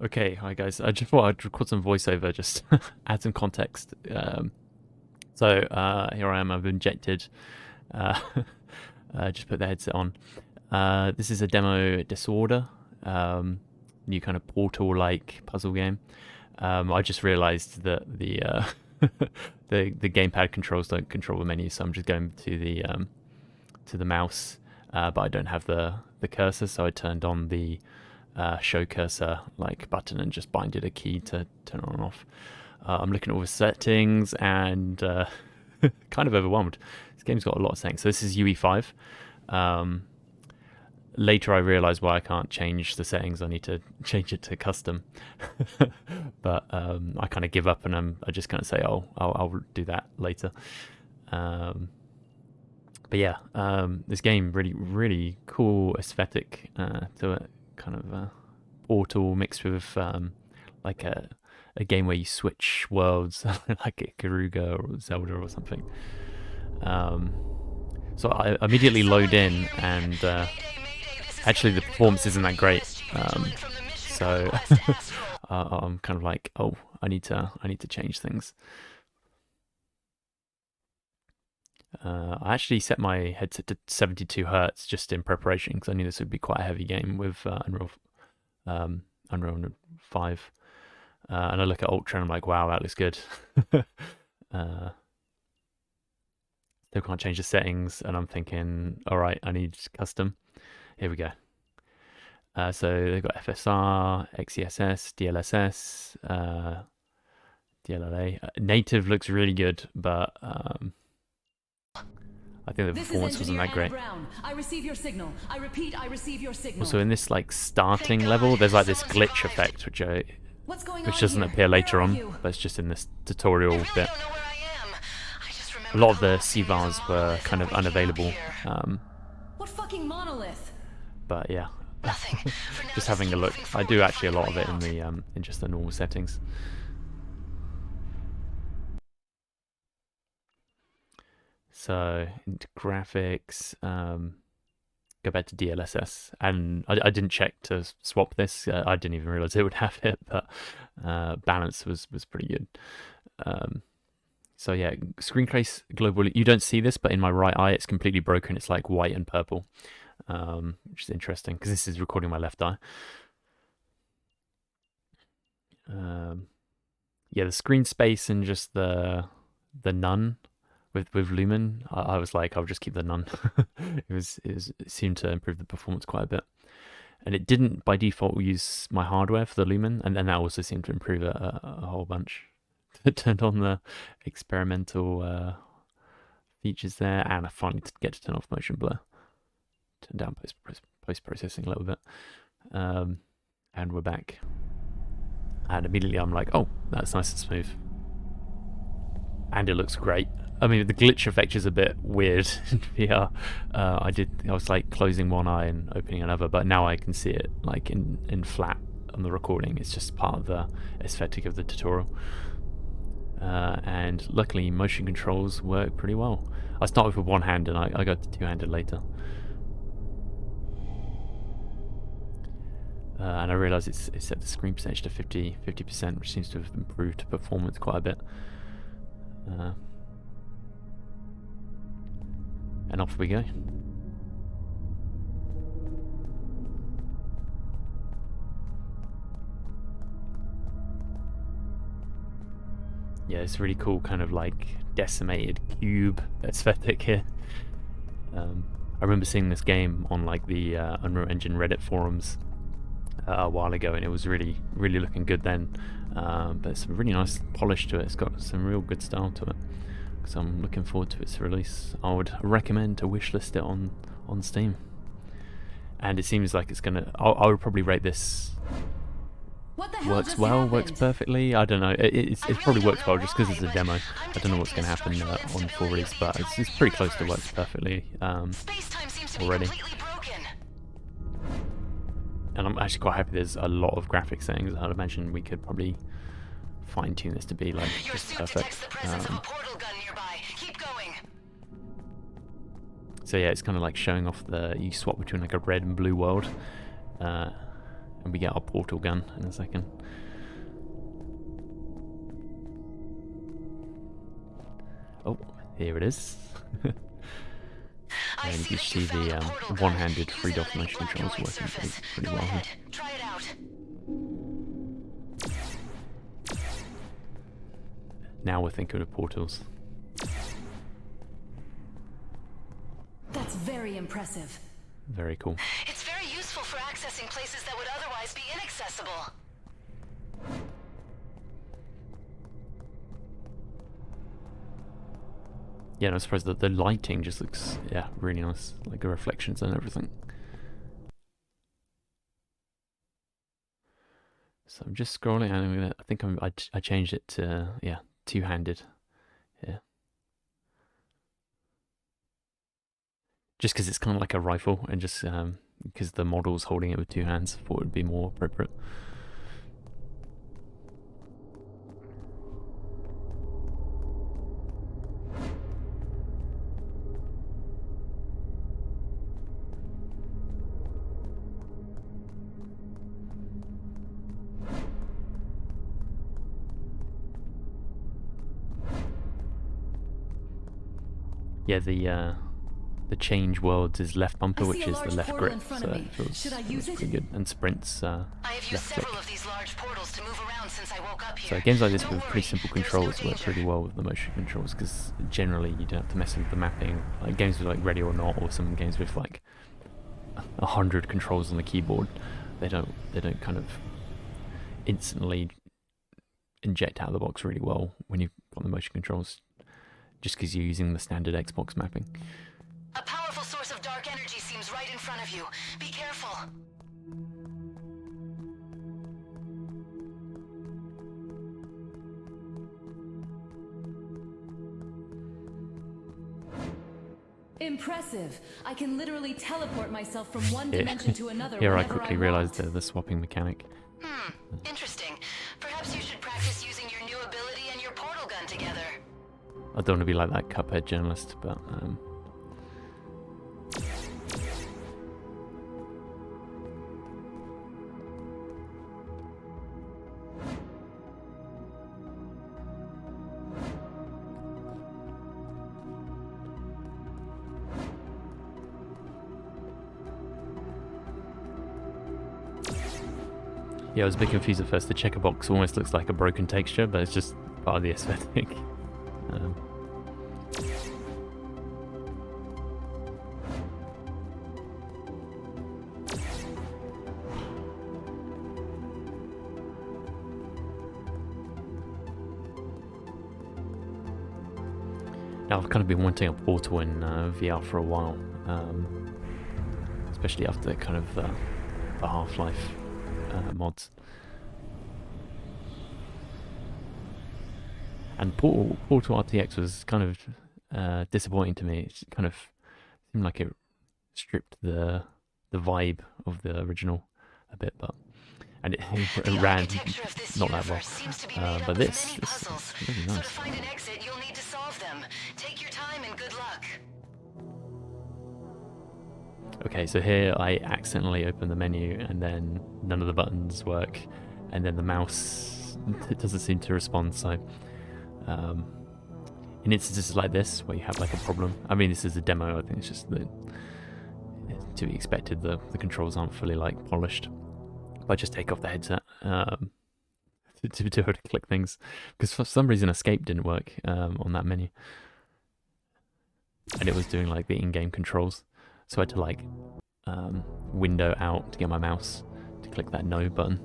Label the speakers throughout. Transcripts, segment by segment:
Speaker 1: Okay, hi guys. I just thought I'd record some voiceover, just add some context. Here I am. I've injected. Uh, just put the headset on. This is a demo DESORDRE, new kind of Portal-like puzzle game. I just realised that the the gamepad controls don't control the menu, so I'm just going to the mouse, but I don't have the cursor, so I turned on the show cursor like button and just binded a key to turn on and off. I'm looking at all the settings and kind of overwhelmed. This game's got a lot of settings. So this is UE5. Later I realised why I can't change the settings. I need to change it to custom. But I kind of give up and I'm just going to say, oh, I'll do that later. But yeah, this game really cool aesthetic to it. Kind of Portal mixed with like a game where you switch worlds, like a Garuga or Zelda or something. So I immediately load in, and actually the performance isn't that great. So I'm kind of like, oh, I need to change things. I actually set my headset to 72 Hertz just in preparation because I knew this would be quite a heavy game with Unreal 5. And I look at Ultra and I'm like, wow, that looks good. Still can't change the settings, and I'm thinking, all right, I need custom. Here we go. So they've got FSR, XESS, DLSS, DLLA. Native looks really good, but I think the performance wasn't that great.
Speaker 2: I receive your signal. I repeat, I receive your signal.
Speaker 1: Also, in this like starting level, there's like this glitch effect, which doesn't appear later on, but it's just in this tutorial bit. A lot of the CVARs were kind of unavailable.
Speaker 2: What fucking monolith?
Speaker 1: But yeah, just having a look. I do actually a lot of it in the in just the normal settings. So into graphics, go back to DLSS, and I didn't check to swap this. I didn't even realize it would have it, but balance was pretty good. So yeah, screen trace global. You don't see this, but in my right eye, it's completely broken. It's like white and purple, which is interesting because this is recording my left eye. Yeah, the screen space and just the none. With lumen, I was like, I'll just keep the none. It seemed to improve the performance quite a bit, and it didn't by default use my hardware for the lumen, and then that also seemed to improve it a whole bunch. It turned on the experimental features there, and I finally get to turn off motion blur. Turn down post processing a little bit, and we're back. And immediately I'm like, oh, that's nice and smooth, and it looks great. I mean, the glitch effect is a bit weird in VR. I was like closing one eye and opening another, but now I can see it like in flat on the recording. It's just part of the aesthetic of the tutorial. And luckily, motion controls work pretty well. I started with one hand and I got to two-handed later. And I realised it's set the screen percentage to 50%, which seems to have improved performance quite a bit. And off we go. Yeah, it's really cool, kind of like decimated cube aesthetic here. I remember seeing this game on like the Unreal Engine Reddit forums a while ago, and it was really looking good then. But it's a really nice polish to it. It's got some real good style to it. So I'm looking forward to its release. I would recommend to wishlist it on Steam. And it seems like it's gonna. I would probably rate this. Works well, works perfectly. I don't know. It probably works well just because it's a demo. I don't know what's going to happen on full release, but it's pretty close to works perfectly already. And I'm actually quite happy there's a lot of graphic settings. I'd imagine we could probably fine tune this to be like just perfect. So yeah, it's kind of like showing off you swap between like a red and blue world. and we get our portal gun in a second. Oh, here it is. And you can see the one-handed freed-off motion controls working pretty well here.
Speaker 2: Try it out.
Speaker 1: Now we're thinking of portals.
Speaker 2: That's very impressive.
Speaker 1: Very cool.
Speaker 2: It's very useful for accessing places that would otherwise be inaccessible.
Speaker 1: Yeah, and I'm surprised that the lighting just looks, yeah, really nice. Like the reflections and everything. So I'm just scrolling, and I'm gonna, I think I changed it to, yeah, two-handed. Yeah. Just because it's kind of like a rifle, and just because the model's holding it with two hands, I thought it would be more appropriate. Yeah, the change worlds is left bumper, which is the left grip, so it feels pretty good. And sprints
Speaker 2: I have used
Speaker 1: left click.
Speaker 2: several of these large portals to move around since I woke up
Speaker 1: So
Speaker 2: here.
Speaker 1: games like this
Speaker 2: Don't
Speaker 1: with pretty
Speaker 2: worry,
Speaker 1: simple
Speaker 2: there's
Speaker 1: controls
Speaker 2: no
Speaker 1: work
Speaker 2: danger.
Speaker 1: pretty well with the motion controls, because generally you don't have to mess with the mapping. Like games with like Ready or Not, or some games with like 100 controls on the keyboard, they don't kind of instantly inject out of the box really well when you've got the motion controls, just because you're using the standard Xbox mapping.
Speaker 2: A powerful source of dark energy seems right in front of you. Be careful. Impressive. I can literally teleport myself from one dimension to another.
Speaker 1: Here I
Speaker 2: whenever
Speaker 1: quickly
Speaker 2: want.
Speaker 1: realised the swapping mechanic.
Speaker 2: Interesting. Perhaps you should practice using your new ability and your portal gun together.
Speaker 1: I don't want to be like that Cuphead journalist, but yeah, I was a bit confused at first. The checker box almost looks like a broken texture, but it's just part of the aesthetic. Now I've kind of been wanting a portal in VR for a while, especially after kind of the Half-Life mods. And Portal RTX was kind of disappointing to me. It kind of seemed like it stripped the vibe of the original a bit, and it ran not that well. But this is really nice.
Speaker 2: So to find an exit, you'll need to solve them. Take your time and good luck.
Speaker 1: Okay, so here I accidentally open the menu and then none of the buttons work, and then the mouse it doesn't seem to respond. So in instances like this where you have like a problem, I mean this is a demo, I think it's just that to be expected, the controls aren't fully like polished. But I just take off the headset to be able to click things, because for some reason escape didn't work on that menu, and it was doing like the in-game controls. So I had to like window out to get my mouse to click that no button.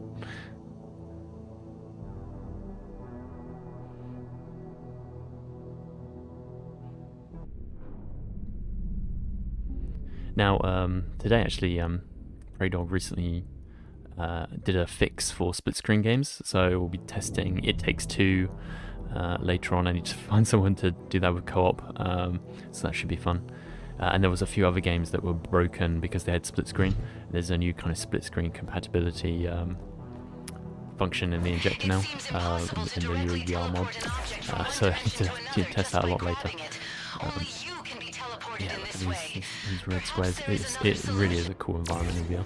Speaker 1: Now today actually Praydog recently did a fix for split screen games, so we'll be testing It Takes Two later on. I need to find someone to do that with co-op, so that should be fun. And there was a few other games that were broken because they had split screen. There's a new kind of split screen compatibility function in the injector now, in the UEVR mod. So I need to test that a lot later. Yeah, look at these red squares. It really is a cool environment in VR.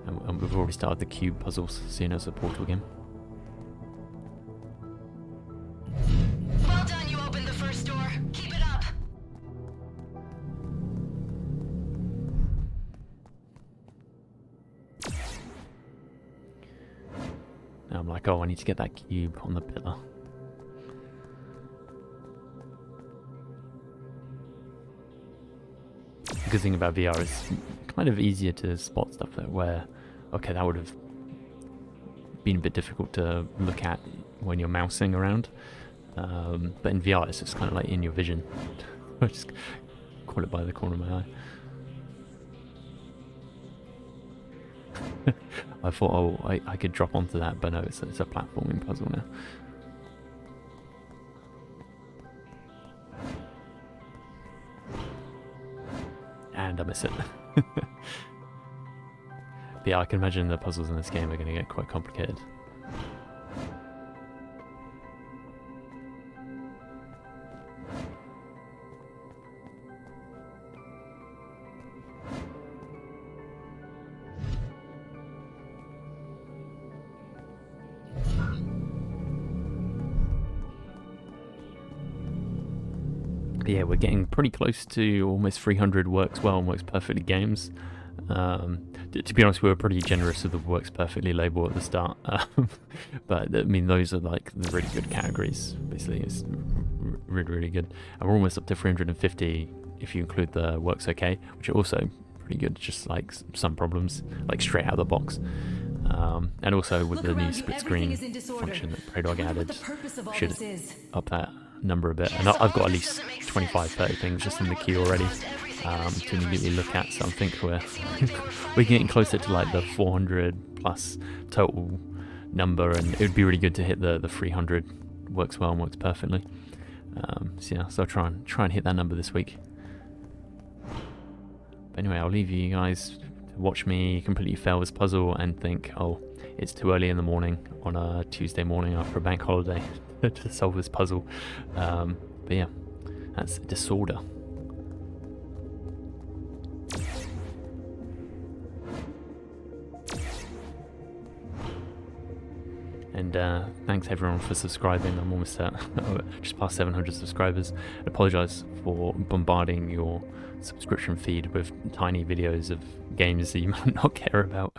Speaker 1: And we've already started the cube puzzles, seeing as a portal game.
Speaker 2: Well done, you opened the first door. Keep it up.
Speaker 1: Now I'm like, oh, I need to get that cube on the pillar. The good thing about VR is kind of easier to spot stuff that where, okay, that would have been a bit difficult to look at when you're mousing around. But in VR, it's just kind of like in your vision. I just caught it by the corner of my eye. I thought, oh, I could drop onto that, but no, it's a platforming puzzle now. And I miss it. But yeah, I can imagine the puzzles in this game are going to get quite complicated. But yeah, we're getting pretty close to almost 300 works well and works perfectly games. To be honest, we were pretty generous with the works perfectly label at the start. But I mean, those are like the really good categories. Basically, it's really good. And we're almost up to 350 if you include the works okay, which are also pretty good. Just like some problems, like straight out of the box. And also with the new split screen function that Praydog added, should up that number a bit. And I've got at least 25-30 things just in the queue already to immediately look at, so I think we're getting closer to like the 400 plus total number, and it would be really good to hit the 300 works well and works perfectly. So yeah, so I'll try and hit that number this week. But anyway, I'll leave you guys to watch me completely fail this puzzle and think, oh, it's too early in the morning on a Tuesday morning after a bank holiday to solve this puzzle. But yeah, that's Disorder. And thanks everyone for subscribing. I'm almost at just past 700 subscribers. I apologise for bombarding your subscription feed with tiny videos of games that you might not care about.